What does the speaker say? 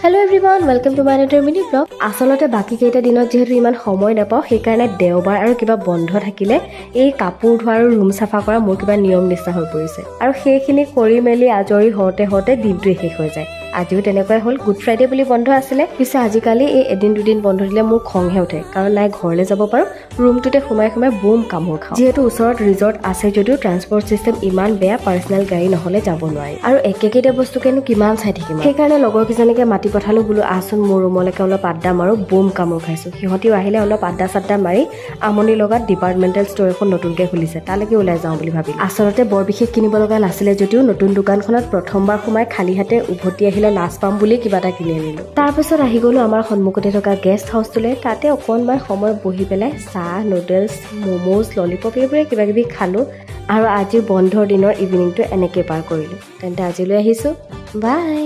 Hello' everyone, welcome to my another mini blog. আচলতে বাকী কেইটা দিনত যিহেতু ইমান সময় নাপাওঁ, সেইকাৰণে দেওবাৰ আৰু কিবা বন্ধ থাকিলে এই কাপোৰ ধোৱা আৰু ৰুম চাফা কৰা মোৰ কিবা নিয়ম নিচিনা হৈ পৰিছে। আৰু সেইখিনি কৰি মেলি আজৰি হওঁতে দিনটোৱে শেষ হৈ যায়। আজিও তেনেকুৱাই হ'ল। গুড ফ্ৰাইডে বুলি বন্ধ আছিলে, পিছে আজিকালি এই এদিন দুদিন বন্ধ দিলে মোৰ খংহে উঠে, কাৰণ নাই ঘৰলৈ যাব পাৰোঁ, ৰুমটোতে সোমাই বোম কামোৰ খাওঁ। যিহেতু ওচৰত ৰিজৰ্ট আছে যদিও ট্ৰান্সপৰ্ট চিষ্টেম ইমান বেয়া, পাৰ্চনেল গাড়ী নহ'লে যাব নোৱাৰি। আৰু একেকেইটা বস্তুকেনো কিমান চাই থাকিম। সেইকাৰণে লগৰ কেইজনীকে মাতি পঠালো, বোলো আহচোন মোৰ ৰুমলৈকে অলপ আড্ডা মাৰো। বুম কামোৰ খাইছোঁ। সিহঁতিও আহিলে অলপ আড্ডা চাড্ডা মাৰি আমনি লগাত ডিপাৰ্টমেণ্টেল ষ্ট'ৰ এখন নতুনকৈ খুলিছে, তালৈকে ওলাই যাওঁ বুলি ভাবি। আচলতে বৰ বিশেষ কিনিব লগা নাছিলে যদিও নতুন দোকানখনত প্ৰথমবাৰ সোমাই খালী হাতে উভতি আহিলে লাজ পাম বুলি কিবা এটা কিনি আনিলোঁ। তাৰপিছত আহি গ'লো আমাৰ সন্মুখতে থকা গেষ্ট হাউচটোলৈ। তাতে অকণমান সময় বহি পেলাই চাহ, নুডলছ, ম'ম'জ, ললিপপ এইবোৰে কিবা কিবি খালোঁ। আৰু আজি বন্ধৰ দিনৰ ইভিনিংটো এনেকৈ পাৰ কৰিলোঁ। তেন্তে আজিলৈ আহিছোঁ, বাই।